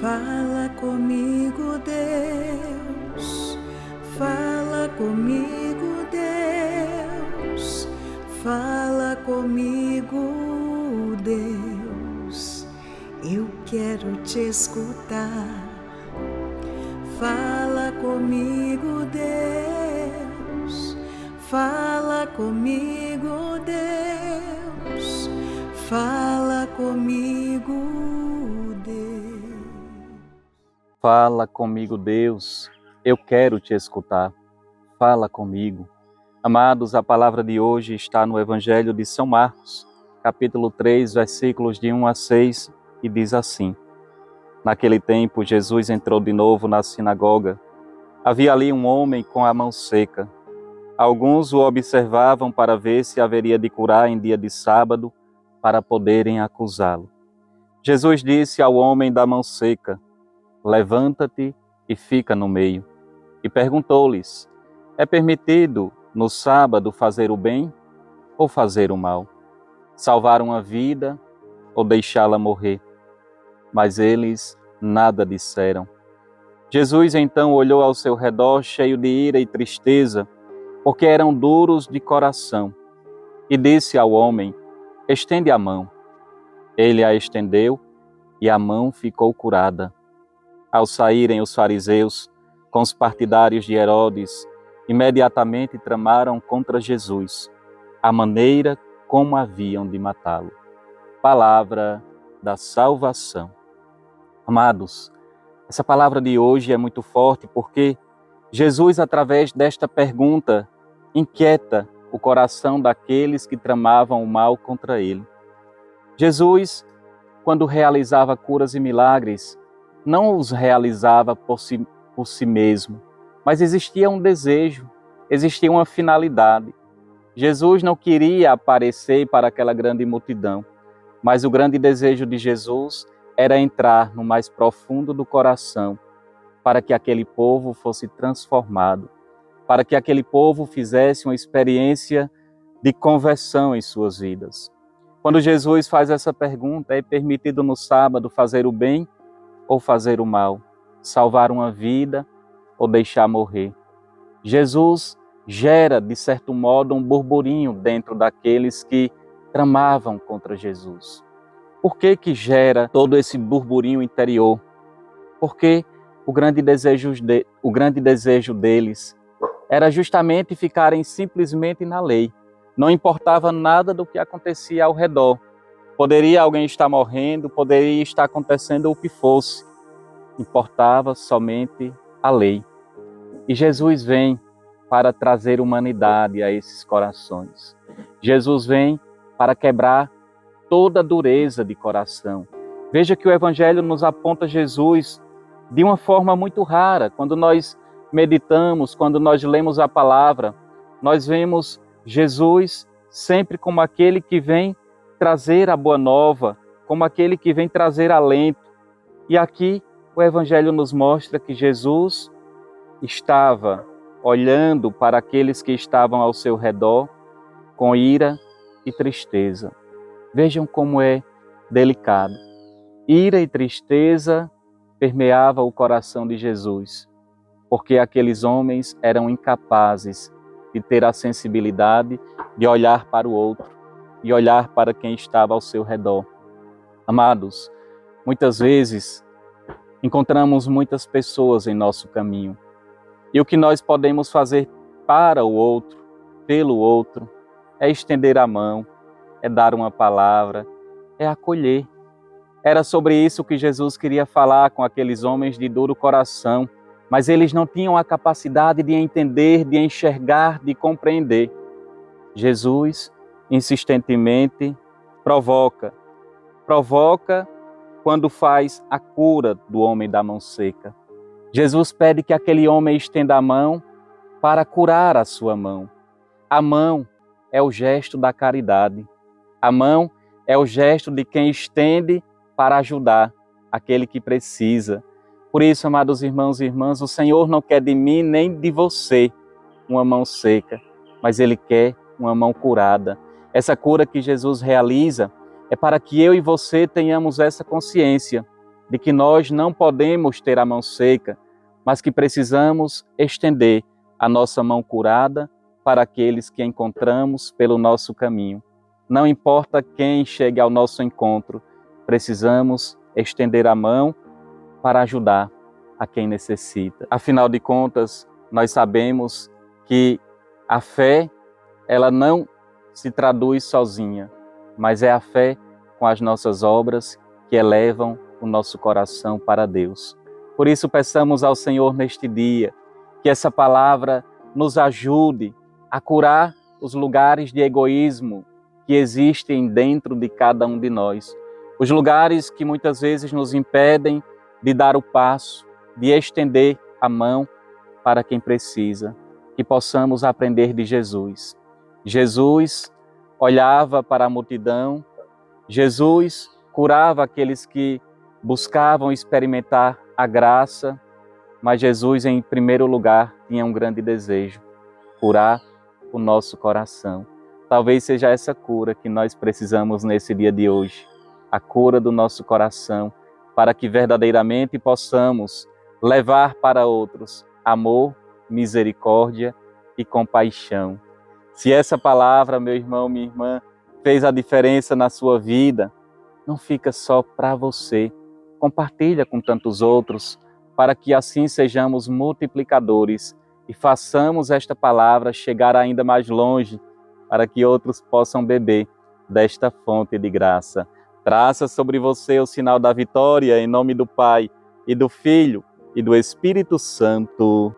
Fala comigo, Deus. Fala comigo, Deus. Fala comigo, Deus. Eu quero te escutar. Fala comigo, Deus. Fala comigo, Deus. Fala comigo, Deus. Fala comigo, Deus. Eu quero te escutar. Fala comigo. Amados, a palavra de hoje está no Evangelho de São Marcos, capítulo 3, versículos de 1 a 6, e diz assim: Naquele tempo, Jesus entrou de novo na sinagoga. Havia ali um homem com a mão seca. Alguns o observavam para ver se haveria de curar em dia de sábado, para poderem acusá-lo. Jesus disse ao homem da mão seca: Levanta-te e fica no meio. E perguntou-lhes: É permitido no sábado fazer o bem ou fazer o mal? Salvar uma vida ou deixá-la morrer? Mas eles nada disseram. Jesus então olhou ao seu redor, cheio de ira e tristeza, porque eram duros de coração, e disse ao homem: Estende a mão. Ele a estendeu e a mão ficou curada. Ao saírem os fariseus com os partidários de Herodes, imediatamente tramaram contra Jesus a maneira como haviam de matá-lo. Palavra da salvação. Amados, essa palavra de hoje é muito forte porque Jesus, através desta pergunta, inquieta o coração daqueles que tramavam o mal contra ele. Jesus, quando realizava curas e milagres, não os realizava por si mesmo, mas existia um desejo, existia uma finalidade. Jesus não queria aparecer para aquela grande multidão, mas o grande desejo de Jesus era entrar no mais profundo do coração, para que aquele povo fosse transformado, para que aquele povo fizesse uma experiência de conversão em suas vidas. Quando Jesus faz essa pergunta: é permitido no sábado fazer o bem ou fazer o mal? Salvar uma vida ou deixar morrer? Jesus gera, de certo modo, um burburinho dentro daqueles que tramavam contra Jesus. Por que gera todo esse burburinho interior? Porque o grande desejo deles era justamente ficarem simplesmente na lei. Não importava nada do que acontecia ao redor. Poderia alguém estar morrendo, poderia estar acontecendo o que fosse. Importava somente a lei. E Jesus vem para trazer humanidade a esses corações. Jesus vem para quebrar toda a dureza de coração. Veja que o Evangelho nos aponta Jesus de uma forma muito rara. Quando nós meditamos, quando nós lemos a palavra, nós vemos Jesus sempre como aquele que vem trazer a boa nova, como aquele que vem trazer alento. E aqui o Evangelho nos mostra que Jesus estava olhando para aqueles que estavam ao seu redor com ira e tristeza. Vejam como é delicado. Ira e tristeza permeava o coração de Jesus, porque aqueles homens eram incapazes de ter a sensibilidade de olhar para o outro e olhar para quem estava ao seu redor. Amados, muitas vezes encontramos muitas pessoas em nosso caminho, e o que nós podemos fazer para o outro, pelo outro, é estender a mão, é dar uma palavra, é acolher. Era sobre isso que Jesus queria falar com aqueles homens de duro coração, mas eles não tinham a capacidade de entender, de enxergar, de compreender. Jesus, insistentemente, provoca quando faz a cura do homem da mão seca. Jesus pede que aquele homem estenda a mão para curar a sua mão. A mão é o gesto da caridade. A mão é o gesto de quem estende para ajudar aquele que precisa. Por isso, amados irmãos e irmãs, o Senhor não quer de mim nem de você uma mão seca, mas Ele quer uma mão curada. Essa cura que Jesus realiza é para que eu e você tenhamos essa consciência de que nós não podemos ter a mão seca, mas que precisamos estender a nossa mão curada para aqueles que encontramos pelo nosso caminho. Não importa quem chegue ao nosso encontro, precisamos estender a mão para ajudar a quem necessita. Afinal de contas, nós sabemos que a fé, ela não se traduz sozinha, mas é a fé com as nossas obras que elevam o nosso coração para Deus. Por isso, peçamos ao Senhor neste dia que essa palavra nos ajude a curar os lugares de egoísmo que existem dentro de cada um de nós. Os lugares que muitas vezes nos impedem de dar o passo, de estender a mão para quem precisa. Que possamos aprender de Jesus. Jesus olhava para a multidão, Jesus curava aqueles que buscavam experimentar a graça, mas Jesus, em primeiro lugar, tinha um grande desejo: curar o nosso coração. Talvez seja essa cura que nós precisamos nesse dia de hoje, a cura do nosso coração, para que verdadeiramente possamos levar para outros amor, misericórdia e compaixão. Se essa palavra, meu irmão, minha irmã, fez a diferença na sua vida, não fica só para você. Compartilha com tantos outros, para que assim sejamos multiplicadores e façamos esta palavra chegar ainda mais longe, para que outros possam beber desta fonte de graça. Traça sobre você o sinal da vitória, em nome do Pai, e do Filho, e do Espírito Santo.